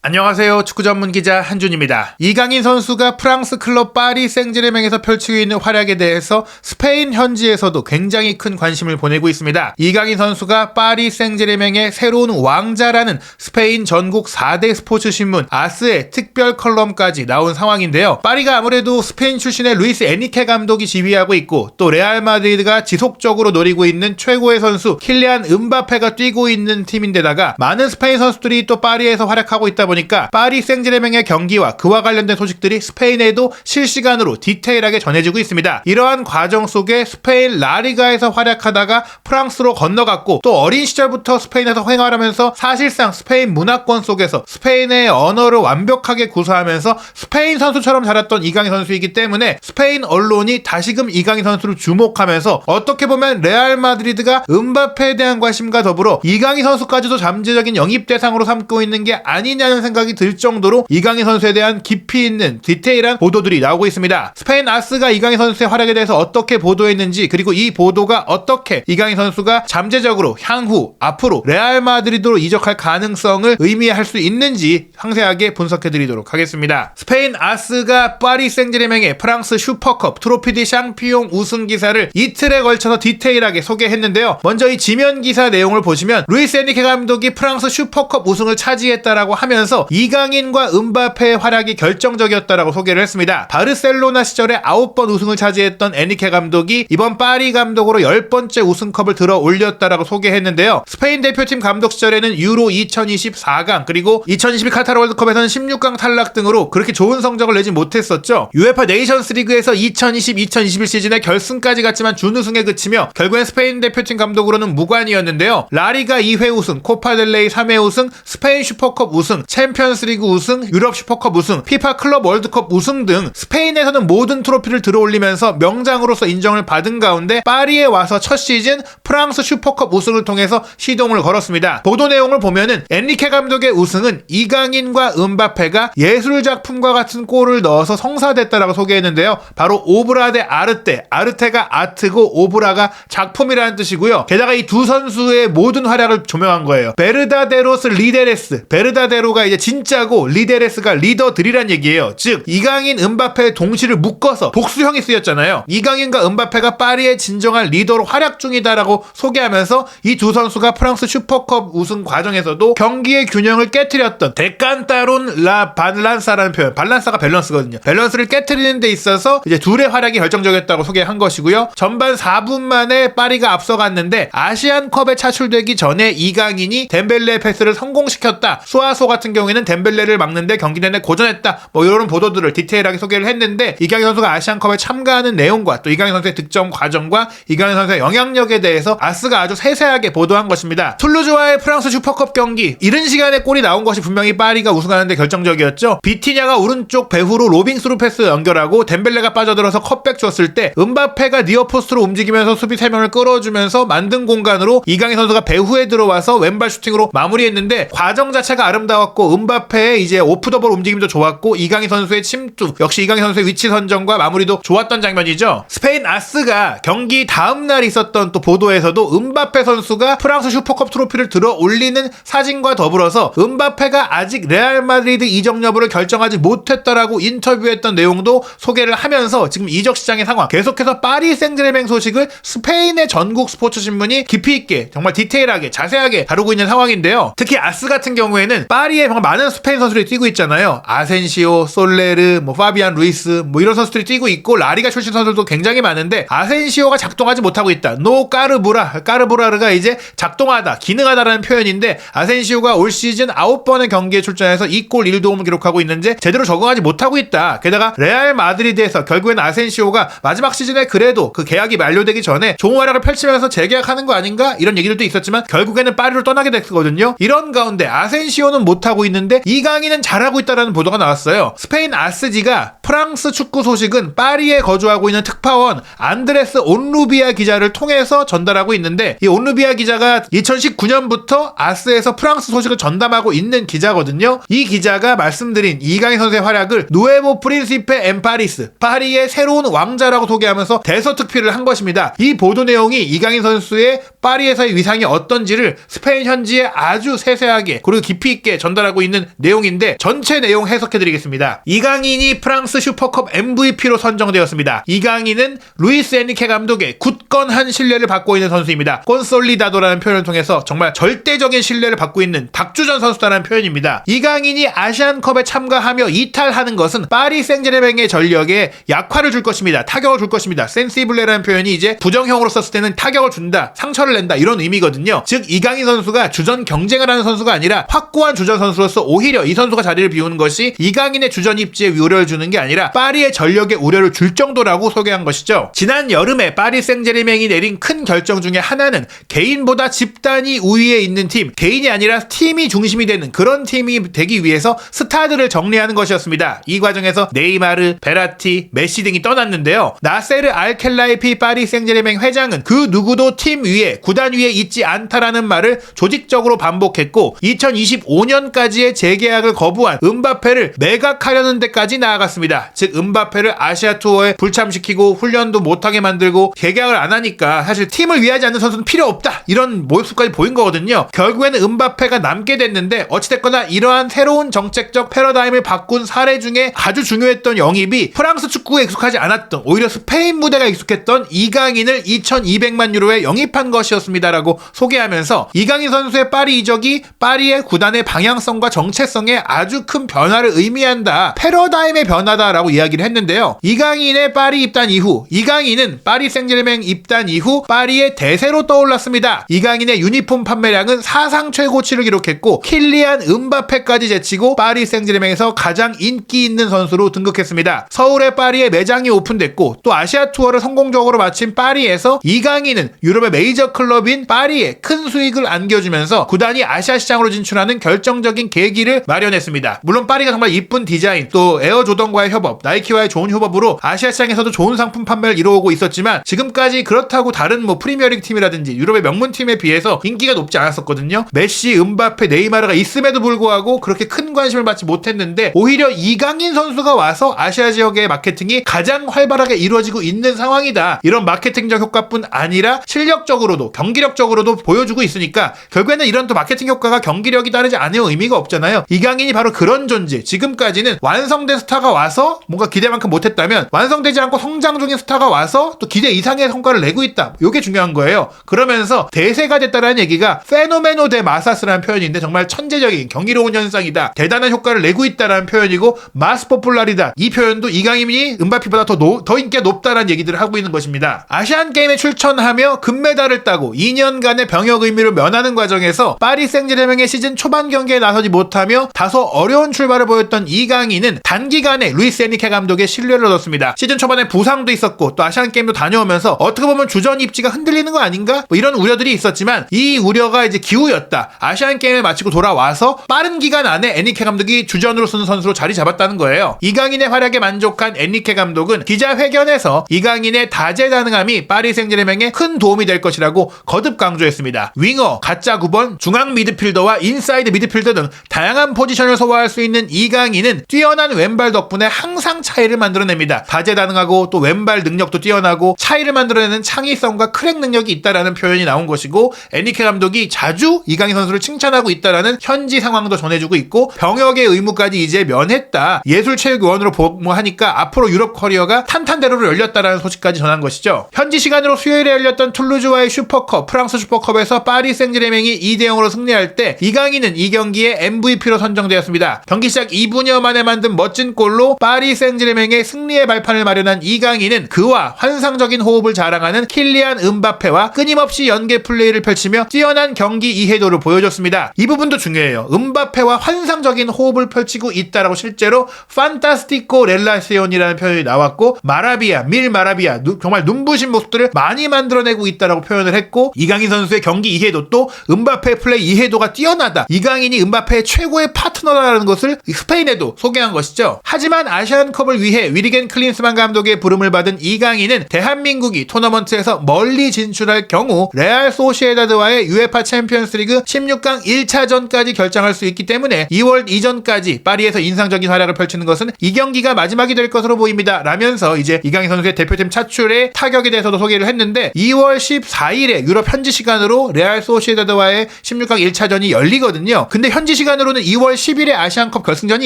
안녕하세요. 축구 전문 기자 한준입니다. 이강인 선수가 프랑스 클럽 파리 생제르맹에서 펼치고 있는 활약에 대해서 스페인 현지에서도 굉장히 큰 관심을 보내고 있습니다. 이강인 선수가 파리 생제르맹의 새로운 왕자라는 스페인 전국 4대 스포츠 신문 아스의 특별 컬럼까지 나온 상황인데요. 파리가 아무래도 스페인 출신의 루이스 에니케 감독이 지휘하고 있고 또 레알 마드리드가 지속적으로 노리고 있는 최고의 선수 킬리안 음바페가 뛰고 있는 팀인데다가 많은 스페인 선수들이 또 파리에서 활약하고 있다 보니까 파리 생제르맹의 경기와 그와 관련된 소식들이 스페인에도 실시간으로 디테일하게 전해지고 있습니다. 이러한 과정 속에 스페인 라리가에서 활약하다가 프랑스로 건너갔고 또 어린 시절부터 스페인에서 생활하면서 사실상 스페인 문화권 속에서 스페인의 언어를 완벽하게 구사하면서 스페인 선수처럼 자랐던 이강인 선수이기 때문에 스페인 언론이 다시금 이강인 선수를 주목하면서 어떻게 보면 레알 마드리드가 음바페에 대한 관심과 더불어 이강인 선수까지도 잠재적인 영입 대상으로 삼고 있는 게 아니냐는 생각이 들 정도로 이강인 선수에 대한 깊이 있는 디테일한 보도들이 나오고 있습니다. 스페인 아스가 이강인 선수의 활약에 대해서 어떻게 보도했는지 그리고 이 보도가 어떻게 이강인 선수가 잠재적으로 향후 앞으로 레알 마드리드로 이적할 가능성을 의미할 수 있는지 상세하게 분석해드리도록 하겠습니다. 스페인 아스가 파리 생제르맹의 프랑스 슈퍼컵 트로피 디 샹피용 우승 기사를 이틀에 걸쳐서 디테일하게 소개했는데요. 먼저 이 지면 기사 내용을 보시면 루이스 에니케 감독이 프랑스 슈퍼컵 우승을 차지했다라고 하면서 이강인과 음바페의 활약이 결정적이었다라고 소개를 했습니다. 바르셀로나 시절에 9번 우승을 차지했던 에니케 감독이 이번 파리 감독으로 10번째 우승컵을 들어 올렸다라고 소개했는데요. 스페인 대표팀 감독 시절에는 유로 2024강 그리고 2022 카타르 월드컵에서는 16강 탈락 등으로 그렇게 좋은 성적을 내지 못했었죠. UEFA 네이션스 리그에서 2020-2021 시즌에 결승까지 갔지만 준우승에 그치며 결국엔 스페인 대표팀 감독으로는 무관이었는데요. 라리가 2회 우승, 코파델레이 3회 우승, 스페인 슈퍼컵 우승, 챔피언스리그 우승, 유럽 슈퍼컵 우승, 피파 클럽 월드컵 우승 등 스페인에서는 모든 트로피를 들어올리면서 명장으로서 인정을 받은 가운데 파리에 와서 첫 시즌 프랑스 슈퍼컵 우승을 통해서 시동을 걸었습니다. 보도 내용을 보면은 엔리케 감독의 우승은 이강인과 음바페가 예술작품과 같은 골을 넣어서 성사됐다라고 소개했는데요. 바로 오브라 대 아르테, 아르테가 아트고 오브라가 작품이라는 뜻이고요. 게다가 이 두 선수의 모든 활약을 조명한 거예요. 베르다데로스 리데레스, 베르다데로가 이제 진짜고 리데레스가 리더들이란 얘기예요. 즉 이강인, 음바페의 동시를 묶어서 복수형이 쓰였잖아요. 이강인과 음바페가 파리의 진정한 리더로 활약 중이다라고 소개하면서 이 두 선수가 프랑스 슈퍼컵 우승 과정에서도 경기의 균형을 깨트렸던 데칸타론 라 발란사라는 표현, 발란사가 밸런스거든요. 밸런스를 깨트리는 데 있어서 이제 둘의 활약이 결정적이었다고 소개한 것이고요. 전반 4분 만에 파리가 앞서갔는데 아시안컵에 차출되기 전에 이강인이 덴벨레 패스를 성공시켰다. 수아소 같은 경우에는 덴벨레를 막는데 경기 내내 고전했다. 이런 보도들을 디테일하게 소개를 했는데 이강인 선수가 아시안컵에 참가하는 내용과 또 이강인 선수의 득점 과정과 이강인 선수의 영향력에 대해서 아스가 아주 세세하게 보도한 것입니다. 툴루즈와의 프랑스 슈퍼컵 경기 이른 시간에 골이 나온 것이 분명히 파리가 우승하는 데 결정적이었죠. 비티냐가 오른쪽 배후로 로빙 스루 패스 연결하고 덴벨레가 빠져들어서 컷백 줬을 때 음바페가 니어포스트로 움직이면서 수비 3명을 끌어주면서 만든 공간으로 이강인 선수가 배후에 들어와서 왼발 슈팅으로 마무리했는데 과정 자체가 아름다웠고 음바페의 이제 오프 더 볼 움직임도 좋았고 이강인 선수의 침투 역시 이강인 선수의 위치 선정과 마무리도 좋았던 장면이죠. 스페인 아스가 경기 다음날 있었던 또 보도에서도 음바페 선수가 프랑스 슈퍼컵 트로피를 들어 올리는 사진과 더불어서 음바페가 아직 레알 마드리드 이적 여부를 결정하지 못했다라고 인터뷰했던 내용도 소개를 하면서 지금 이적 시장의 상황 계속해서 파리 생제르맹 소식을 스페인의 전국 스포츠 신문이 깊이 있게 정말 디테일하게 자세하게 다루고 있는 상황인데요. 특히 아스 같은 경우에는 파리에 정말 많은 스페인 선수들이 뛰고 있잖아요. 아센시오, 솔레르, 파비안 루이스 이런 선수들이 뛰고 있고 라리가 출신 선수들도 굉장히 많은데 아센시오가 작동하지 못하고 있다. 노 까르보라르가 이제 작동하다, 기능하다라는 표현인데 아센시오가 올 시즌 9번의 경기에 출전해서 2골 1도움을 기록하고 있는데 제대로 적응하지 못하고 있다. 게다가 레알 마드리드에서 결국엔 아센시오가 마지막 시즌에 그래도 그 계약이 만료되기 전에 좋은 활약을 펼치면서 재계약하는 거 아닌가? 이런 얘기들도 있었지만 결국에는 파리로 떠나게 됐거든요. 이런 가운데 아센시오는 못하고 있는데 이강인은 잘하고 있다라는 보도가 나왔어요. 스페인 아스지가 프랑스 축구 소식은 파리에 거주하고 있는 특파원 안드레스 온루비아 기자를 통해서 전달하고 있는데 이 온루비아 기자가 2019년부터 아스에서 프랑스 소식을 전담하고 있는 기자거든요. 이 기자가 말씀드린 이강인 선수의 활약을 누에보 프린시페 엔 파리스, 파리의 새로운 왕자라고 소개하면서 대서특필을 한 것입니다. 이 보도 내용이 이강인 선수의 파리에서의 위상이 어떤지를 스페인 현지에 아주 세세하게 그리고 깊이 있게 전달하고 있는 내용인데 전체 내용 해석해드리겠습니다. 이강인이 프랑스 슈퍼컵 MVP로 선정되었습니다. 이강인은 루이스 에니케 감독의 굳건한 신뢰를 받고 있는 선수입니다. 콘솔리다도라는 표현을 통해서 정말 절대적인 신뢰를 받고 있는 박주전 선수다라는 표현입니다. 이강인이 아시안컵에 참가하며 이탈하는 것은 파리 생제르맹의 전력에 약화를 줄 것입니다. 타격을 줄 것입니다. 센시블레라는 표현이 이제 부정형으로 썼을 때는 타격을 준다, 상처를 낸다 이런 의미거든요. 즉 이강인 선수가 주전 경쟁을 하는 선수가 아니라 확고한 주전 선수로서 오히려 이 선수가 자리를 비우는 것이 이강인의 주전 입지에 우려를 주는 게 아니라 파리의 전력에 우려를 줄 정도라고 소개한 것이죠. 지난 여름에 파리 생제르맹이 내린 큰 결정 중에 하나는 개인보다 집단이 우위에 있는 팀, 개인이 아니라 팀이 중심이 되는 그런 팀이 되기 위해서 스타들을 정리하는 것이었습니다. 이 과정에서 네이마르, 베라티, 메시 등이 떠났는데요. 나세르 알켈라이피 파리 생제르맹 회장은 그 누구도 팀 위에, 구단 위에 있지 않다라는 말을 조직적으로 반복했고 2025년까지의 재계약을 거부한 음바페를 매각하려는 데까지 나아갔습니다. 즉 음바페를 아시아 투어에 불참시키고 훈련도 못하게 만들고 재계약을 안 하니까 사실 팀을 위하지 않는 선수는 필요 없다 이런 모습까지 보인 거거든요. 결국에는 음바페가 남게 됐는데 어찌됐거나 이러한 새로운 정책적 패러다임을 바꾼 사례 중에 아주 중요했던 영입이 프랑스 축구에 익숙하지 않았던 오히려 스페인 무대가 익숙했던 이강인을 2200만 유로에 영입한 것이었습니다라고 소개하면서 이강인 선수의 파리 이적이 파리의 구단의 방향성과 정체성에 아주 큰 변화를 의미한다. 패러다임의 변화다라고 이야기를 했는데요. 이강인의 파리 입단 이후 이강인은 파리 생제르맹 입단 이후 파리의 대세로 떠올랐습니다. 이강인의 유니폼 판매량은 사상 최고치를 기록했고 킬리안 음바페까지 제치고 파리 생제르맹에서 가장 인기 있는 선수로 등극했습니다. 서울의 파리에 매장이 오픈됐고 또 아시아 투어를 성공적으로 마친 파리에서 이강인은 유럽의 메이저 클럽인 파리에 큰 수익을 안겨주면서 구단이 아시아 시장으로 진출하는 결정적인 계기를 마련했습니다. 물론 파리가 정말 이쁜 디자인 또 에어 조던과의 협업, 나이키와의 좋은 협업으로 아시아 시장에서도 좋은 상품 판매를 이루어오고 있었지만 지금까지 그렇다고 다른 프리미어리그 팀이라든지 유럽의 명문팀에 비해서 인기가 높지 않았었거든요. 메시, 음바페, 네이마르가 있음에도 불구하고 그렇게 큰 관심을 받지 못했는데 오히려 이강인 선수가 와서 아시아 지역의 마케팅이 가장 활발하게 이루어지고 있는 상황이다. 이런 마케팅적 효과뿐 아니라 실력적으로도 경기력적으로도 보여주고 있으니까 결국에는 이런 또 마케팅 효과가 경기력이 따르지 않으면 의미가 없잖아요. 이강인이 바로 그런 존재. 지금까지는 완성된 스타가 와서 뭔가 기대만큼 못했다면 완성되지 않고 성장 중인 스타가 와서 또 기대 이상의 성과를 내고 있다. 이게 중요한 거예요. 그러면서 대세가 됐다라는 얘기가 페노메노 데 마사스라는 표현인데 정말 천재적인 경이로운 현상이다. 대단한 효과를 내고 있다라는 표현이고 마스 포퓰라리다. 이 표현도 이강인이 음바페보다 더 인기가 높다라는 얘기들을 하고 있는 것입니다. 아시안 게임에 출전하며 금메달을 따고 2년간의 병역 의무를 면하는 과정에서 파리 생제르맹의 시즌 초반 경기에 나서지 못하며 다소 어려운 출발을 보였던 이강인은 단기간에 루이스 에니케 감독의 신뢰를 얻었습니다. 시즌 초반에 부상도 있었고 또 아시안 게임도 다녀오면서 어떻게 보면 주전 입지가 흔들리는 거 아닌가? 이런 우려들이 있었지만 이 우려가 이제 기우였다. 아시안 게임을 마치고 돌아와서 빠른 기간 안에 에니케 감독이 주전으로 쓰는 선수로 자리 잡았다는 거예요. 이강인의 활약에 만족한 에니케 감독은 기자회견에서 이강인의 다재다능함이 파리 생제르맹에 큰 도움이 될 것이라고 거듭 강조했습니다. 윙어, 가짜 9번, 중앙 미드필더와 인사이드 미드필더 등 다양한 포지션을 소화할 수 있는 이강인은 뛰어난 왼발 덕분에 항상 차이를 만들어냅니다. 다재다능하고 또 왼발 능력도 뛰어나고 차이를 만들어내는 창의성과 크랙 능력이 있다라는 표현이 나온 것이고 에니케 감독이 자주 이강인 선수를 칭찬하고 있다라는 현지 상황도 전해주고 있고 병역의 의무까지 이제 면했다. 예술체육위원으로 복무하니까 앞으로 유럽 커리어가 탄탄대로로 열렸다라는 소식까지 전한 것이죠. 현지 시간으로 수요일에 열렸던 툴루즈와의 슈퍼컵, 프랑스 슈퍼컵에서 파리 생제르맹이 2대0으로 승리할 때 이강인은 이 경기에 MVP로 선정되었습니다. 경기 시작 2분여 만에 만든 멋진 골로 파리 생제르맹의 승리의 발판을 마련한 이강인은 그와 환상적인 호흡을 자랑하는 킬리안 음바페와 끊임없이 연계 플레이를 펼치며 뛰어난 경기 이해도를 보여줬습니다. 이 부분도 중요해요. 음바페와 환상적인 호흡을 펼치고 있다라고 실제로 판타스티코 렐라시온이라는 표현이 나왔고 마라비아, 밀 마라비아 정말 눈부신 모습들을 많이 만들어내고 있다라고 표현을 했고 이강인 선수의 경기 이해도 또 음바페의 플레이 이해도가 뛰어나다. 이강인이 음바페의 최고의 파트너라는 것을 스페인에도 소개한 것이죠. 하지만 아시안컵을 위해 위리겐 클린스만 감독의 부름을 받은 이강인은 대한민국이 토너먼트에서 멀리 진출할 경우 레알 소시에다드와의 UEFA 챔피언스리그 16강 1차전까지 결정할 수 있기 때문에 2월 이전까지 파리에서 인상적인 활약을 펼치는 것은 이 경기가 마지막이 될 것으로 보입니다. 라면서 이제 이강인 선수의 대표팀 차출의 타격에 대해서도 소개를 했는데 2월 14일에 10일에 유럽 현지 시간으로 레알 소시에다드와의 16강 1차전이 열리거든요. 근데 현지 시간으로는 2월 10일에 아시안컵 결승전이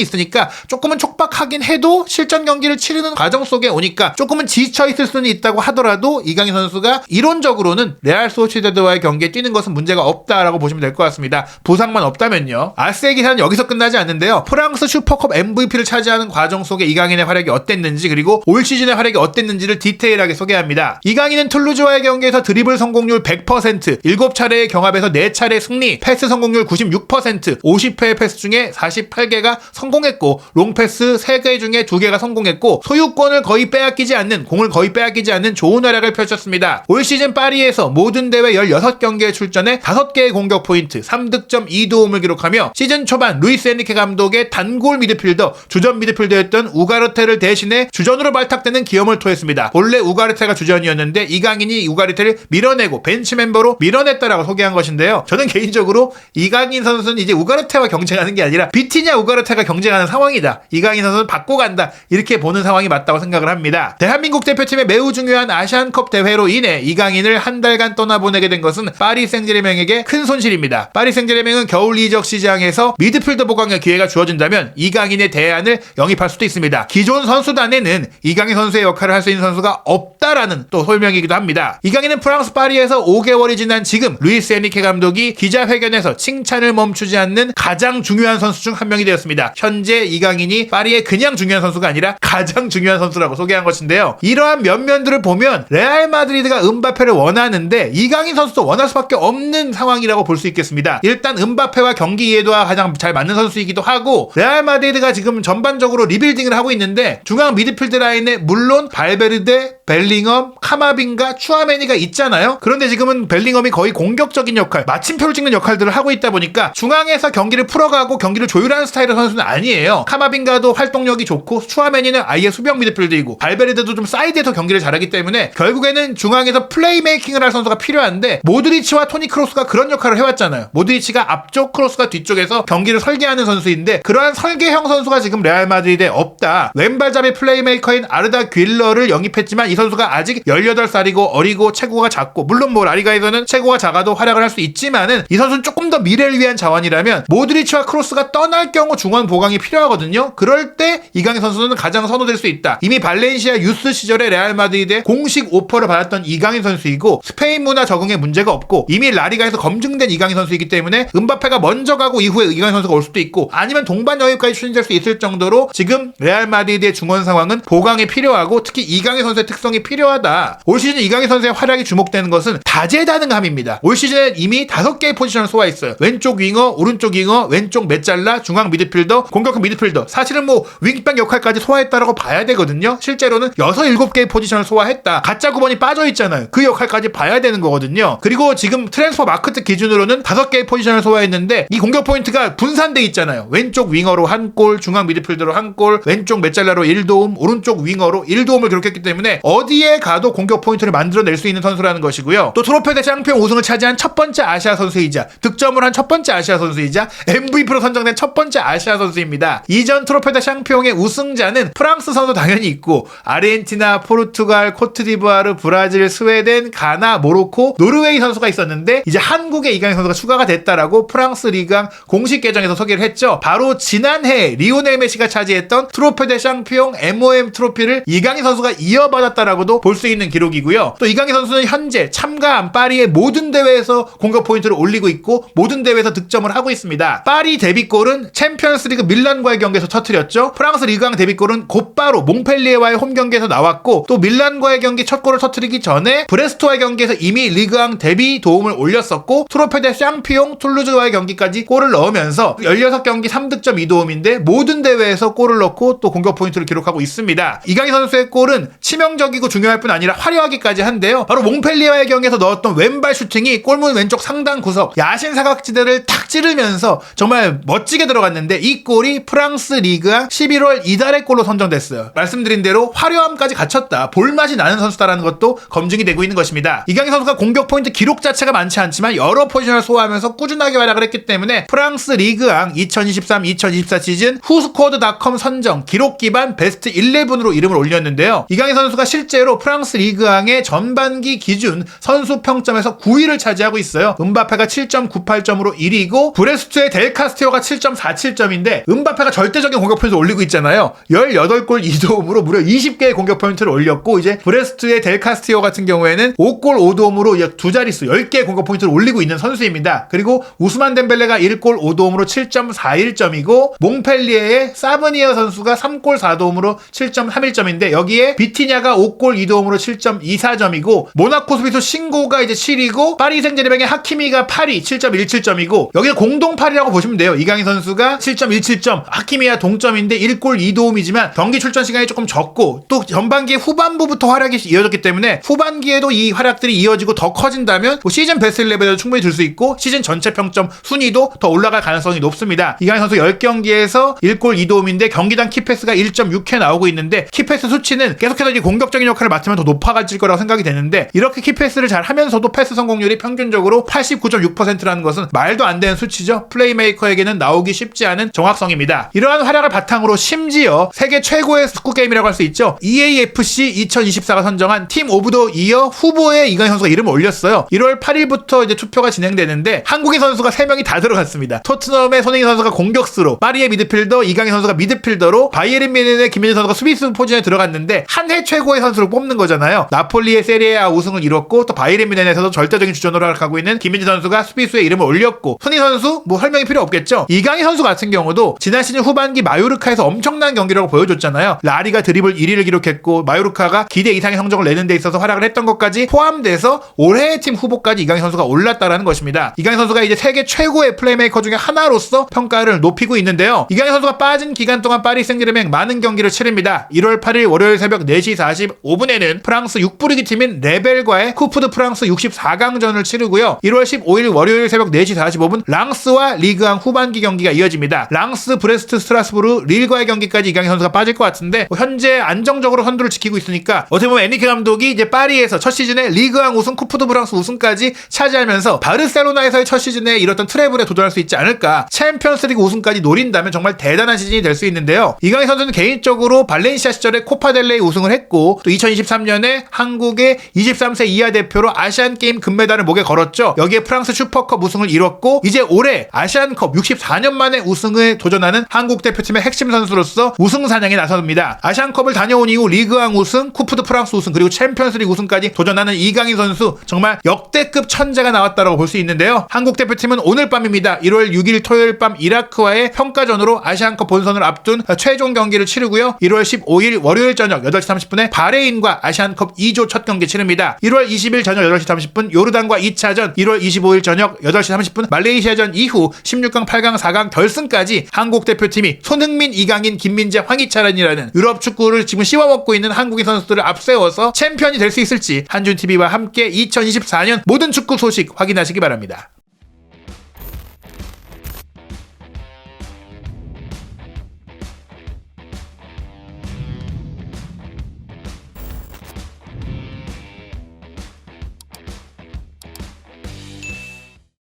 있으니까 조금은 촉박하긴 해도 실전 경기를 치르는 과정 속에 오니까 조금은 지쳐있을 수는 있다고 하더라도 이강인 선수가 이론적으로는 레알 소시에다드와의 경기에 뛰는 것은 문제가 없다라고 보시면 될 것 같습니다. 부상만 없다면요. 아스의 기사는 여기서 끝나지 않는데요. 프랑스 슈퍼컵 MVP를 차지하는 과정 속에 이강인의 활약이 어땠는지 그리고 올 시즌의 활약이 어땠는지를 디테일하게 소개합니다. 이강인은 툴루즈와의 경기에서 드리블 성공률 100%, 7차례의 경합에서 4차례 승리, 패스 성공률 96%, 50회의 패스 중에 48개가 성공했고 롱패스 3개 중에 2개가 성공했고 소유권을 거의 빼앗기지 않는, 공을 거의 빼앗기지 않는 좋은 활약을 펼쳤습니다. 올 시즌 파리에서 모든 대회 16경기에 출전해 5개의 공격 포인트, 3득점 2도움을 기록하며 시즌 초반 루이스 엔리케 감독의 단골 미드필더, 주전 미드필더였던 우가르테를 대신해 주전으로 발탁되는 기염을 토했습니다. 본래 우가르테가 주전이었는데 이강인이 우가르테를 밀어내고 벤치 멤버로 밀어냈다라고 소개한 것인데요. 저는 개인적으로 이강인 선수는 이제 우가르테와 경쟁하는 게 아니라 비티냐 우가르테가 경쟁하는 상황이다. 이강인 선수는 받고 간다. 이렇게 보는 상황이 맞다고 생각을 합니다. 대한민국 대표팀의 매우 중요한 아시안컵 대회로 인해 이강인을 한 달간 떠나보내게 된 것은 파리 생제르맹에게 큰 손실입니다. 파리 생제르맹은 겨울 이적 시장에서 미드필더 보강의 기회가 주어진다면 이강인의 대안을 영입할 수도 있습니다. 기존 선수단에는 이강인 선수의 역할을 할 수 있는 선수가 없다라는 또 설명이기도 합니다. 이강인은 프랑스 파리에서 5개월이 지난 지금 루이스 에니케 감독이 기자회견에서 칭찬을 멈추지 않는 가장 중요한 선수 중 한 명이 되었습니다. 현재 이강인이 파리의 그냥 중요한 선수가 아니라 가장 중요한 선수라고 소개한 것인데요. 이러한 면면들을 보면 레알 마드리드가 음바페를 원하는데 이강인 선수도 원할 수밖에 없는 상황이라고 볼 수 있겠습니다. 일단 음바페와 경기 이해도가 가장 잘 맞는 선수이기도 하고 레알 마드리드가 지금 전반적으로 리빌딩을 하고 있는데 중앙 미드필드 라인에 물론 발베르데, 벨링엄, 카마빈가, 추아메니가 있잖아요. 그런데 지금은 벨링엄이 거의 공격적인 역할, 마침표를 찍는 역할들을 하고 있다 보니까 중앙에서 경기를 풀어가고 경기를 조율하는 스타일의 선수는 아니에요. 카마빈가도 활동력이 좋고 추아메니는 아예 수비형 미드필드이고 발베르데도 좀 사이드에서 경기를 잘하기 때문에 결국에는 중앙에서 플레이메이킹을 할 선수가 필요한데 모드리치와 토니 크로스가 그런 역할을 해왔잖아요. 모드리치가 앞쪽, 크로스가 뒤쪽에서 경기를 설계하는 선수인데 그러한 설계형 선수가 지금 레알 마드리드에 없다. 왼발잡이 플레이메이커인 아르다 퀼러를 영입했지만 이 선수가 아직 18살이고 어리고 체구가 작고 물론 뭐 라리가에서는 체구가 작아도 활약을 할 수 있지만은 이 선수는 조금 더 미래를 위한 자원이라면 모드리치와 크로스가 떠날 경우 중앙 보강이 필요하거든요. 그럴 때 이강인 선수는 가장 선호될 수 있다. 이미 발렌시아 유스 시절에 레알 마드리드에 공식 오퍼를 받았던 이강인 선수이고 스페인 문화 적응에 문제가 없고 이미 라리가에서 검증된 이강인 선수이기 때문에 음바페가 먼저 가고 이후에 이강인 선수가 올 수도 있고 아니면 동반 영입까지 추진될 수 있을 정도로 지금 레알 마드리드의 중원 상황은 보강이 필요하고 특히 이강인 선수의 특성이 필요하다. 올 시즌 이강인 선수의 활약이 주목되는 것은 다재다능함입니다. 올 시즌에 이미 5개의 포지션을 소화했어요. 왼쪽 윙어, 오른쪽 윙어, 왼쪽 메잘라, 중앙 미드필더, 공격형 미드필더. 사실은 뭐 윙백 역할까지 소화했다라고 봐야 되거든요. 실제로는 6, 7개의 포지션을 소화했다. 가짜 9번이 빠져있잖아요. 그 역할까지 봐야 되는 거거든요. 그리고 지금 트랜스퍼 마크트 기준으로는 5개의 포지션을 소화했는데 이 공격 포인트가 분산돼 있잖아요. 왼쪽 윙어로 한 골, 중앙 미드필더로 한 골, 왼쪽 메잘라로 1도움, 오른쪽 윙어로 1도움을 기록했기 때문에 어디에 가도 공격 포인트를 만들어낼 수 있는 선수라는 것이고요. 또 트로페 대 샹피옹 우승을 차지한 첫 번째 아시아 선수이자 득점을 한 첫 번째 아시아 선수이자 MVP로 선정된 첫 번째 아시아 선수입니다. 이전 트로페 대 샹피옹의 우승자는 프랑스 선수 당연히 있고 아르헨티나, 포르투갈, 코트디부아르, 브라질, 스웨덴, 가나, 모로코, 노르웨이 선수가 있었는데 이제 한국의 이강인 선수가 추가가 됐다라고 프랑스 리강 공식 계정에서 소개를 했죠. 바로 지난해 리오넬 메시가 차지했던 트로페 대 샹피옹 MOM 트로피를 이강인 선수가 이어받았다라고도 볼 수 있는 기록이고요. 또 이강인 선수는 현재 참가한 파리의 모든 대회에서 공격 포인트를 올리고 있고 모든 대회에서 득점을 하고 있습니다. 파리 데뷔골은 챔피언스리그 밀란과의 경기에서 터뜨렸죠. 프랑스 리강 데뷔골은 곧바로 몽펠리에와의 홈 경기에서 나왔고 또 밀란과의 경기 첫 골을 터뜨리기 전에 브레스트와의 경기에서 이미 리그왕 데뷔 도움을 올렸었고 트로페 대 샹피옹 툴루즈와의 경기까지 골을 넣으면서 16경기 3득점 2도움인데 모든 대회에서 골을 넣고 또 공격 포인트를 기록하고 있습니다. 이강인 선수의 골은 치명적이고 중요할 뿐 아니라 화려하기까지 한데요. 바로 몽펠리에와의 경기에서 넣었던 왼발 슈팅이 골문 왼쪽 상단 구석 야신 사각지대를 탁 찌르면서 정말 멋지게 들어갔는데 이 골이 프랑스 리그왕 11월 이달의 골로 선정됐어요. 말씀드린 대로 화려함까지 갖췄다. 볼맛이 나는 선수다라는 것도 검증이 되고 있는 것입니다. 이강인 선수가 공격 포인트 기록 자체가 많지 않지만 여러 포지션을 소화하면서 꾸준하게 활약을 했기 때문에 프랑스 리그왕 2023-2024 시즌 후스코어드닷컴 선정 기록 기반 베스트 11으로 이름을 올렸는데요. 이강인 선수가 실제로 프랑스 리그왕의 전반기 기준 선수 평점에서 9위를 차지하고 있어요. 음바페가 7.98점으로 1위고 브레스트의 델 카스티오가 7.47점인데 음바페가 절대적인 공격 포인트를 올리고 있잖아요. 18골 2도움으로 무려 20개의 공격 포인트를 올렸고 이제 브레스트의 델 카스티오 같은 경우에는 5골 5도움으로 두 자릿수 10개의 공격 포인트를 올리고 있는 선수입니다. 그리고 우스만 덴벨레가 1골 5도움으로 7.41점이고 몽펠리에의 사브니어 선수가 3골 4도움으로 7.31점인데 여기에 비티냐가 5골 2도움으로 7.24점이고 모나코 수비수 신고가 이제 7위고 파리 생제르맹의 하키미가 8위 7.17점이고 여기서 공동 8위라고 보시면 돼요. 이강인 선수가 7.17점, 하키미와 동점인데 1골 2도움이지만 경기 출전 시간이 조금 적고 또 전반기에 후반부부터 활약이 이어졌기 때문에 후반기에도 이 활약들이 이어지고 더 커진다면 뭐 시즌 베스트 레벨에도 충분히 들 수 있고 시즌 전체 평점 순위도 더 올라갈 가능성이 높습니다. 이강인 선수 10경기에서 1골 2도움인데 경기당 키패스가 1.6회 나오고 있는데 키패스 수치는 계속해서 이제 공격적인 역할을 맡으면 더 높아질 거라고 생각이 되는데 이렇게 키패스를 잘 하면서도 패스 성공률이 평균적으로 89.6%라는 것은 말도 안 되는 수치죠. 플레이메이커에게는 나오기 쉽지 않은 정확성입니다. 이러한 활약을 바탕으로 심지어 세계 최고의 축구 게임이라고 할 수 있죠. EAFC 2024가 선정한 팀 오브 더 이어 후보에 이강인 선수가 이름을 올렸어요. 1월 8일부터 이제 투표가 진행되는데 한국인 선수가 3명이 다 들어갔습니다. 토트넘의 손흥민 선수가 공격수로, 파리의 미드필더 이강인 선수가 미드필더로, 바이에른 뮌헨의 김민재 선수가 수비수 포지션에 들어갔는데 한 해 최고의 선수를 뽑는 거잖아요. 나폴리의 세리에A 우승을 이뤘고 또 바이에른 뮌헨에서도 절대적인 주전으로 활약하고 있는 김민재 선수가 수비수에 이름을 올렸고 손흥민 선수 뭐 설명이 필요 없겠죠. 이강인 선수 같은 경우도 지난 시즌 후반기 마요르카에서 엄청난 경기라고 보여줬잖아요. 라리가 드리블 1위를 기록했고 마요르카가 기대 이상의 성적을 내는 데 있어서 활약을 했던 것까지 포함돼서 올해의 팀 후보까지 이강인 선수가 올랐다라는 것입니다. 이강인 선수가 이제 세계 최고의 플레이메이커 중에 하나로서 평가를 높이고 있는데요. 이강인 선수가 빠진 기간 동안 파리 생제르맹 많은 경기를 치릅니다. 1월 8일 월요일 새벽 4시 45분에는 프랑스 6부리기 팀인 레벨과의 쿠프 드 프랑스 64강전을 치르고요. 1월 15일 월요일 새벽 4시 45분 랑스와 리그앙 후반기 경기가 이어집니다. 랑스, 브레스트, 스트라스부르, 릴과의 경기까지 이강인 선수가 빠질 것 같은데 현재 안정적으로 선두를 지키고 있으니까 어떻게 보면 에니케 감독이 이제 파리에서 첫 시즌에 리그앙 우승, 쿠프 드 프랑스 우승까지 차지하면서 바르셀로나에서의 첫 시즌에 이뤘던 트래블에 도전할 수 있지 않을까. 챔피언스리그 우승까지 노린다면 정말 대단한 시즌이 될 수 있는데요. 이강인 선수는 개인적으로 발렌시아 시절에 코파델레이 우승을 했고 또 2023년에 한국의 23세 이하 대표로 아시안게임 금메달을 목에 걸었죠. 여기에 프랑스 슈퍼컵 우승을 이뤘고 이제 올해 아시안컵 64년 만에 우승에 도전하는 한국 대표팀의 핵심 선수로서 우승 사냥에 나섭니다. 아시안컵을 다녀온 이후 리그왕 우승, 쿠프 드 프랑스 우승 그리고 챔피언스리그 우승까지 도전하는 이강인 선수 정말 역대급 천재가 나왔다고 볼 수 있는데요. 한국 대표팀은 오늘 밤입니다. 1월 6일 토요일 밤 이라크와의 평가전으로 아시안컵 본선을 앞둔 최종 경기를 치르고요. 1월 15일 월요일 저녁 8시 30분에 바레인과 아시안컵 2조 첫 경기 치릅니다. 1월 20일 저녁 8시 30분 요르단과 2차전, 1월 25일 저녁 8시 30분 말레이시아전 이후 16강, 8강, 4강 결승까지 한국 대표팀이 손흥민, 이강인, 김민재, 황희찬이라는 유럽 축구를 지금 씹어먹고 있는 한국인 선수들을 앞세워서 챔피언이 될 수 있을지 한준TV와 함께 2024년 모든 축구 소식 확인하시기 바랍니다.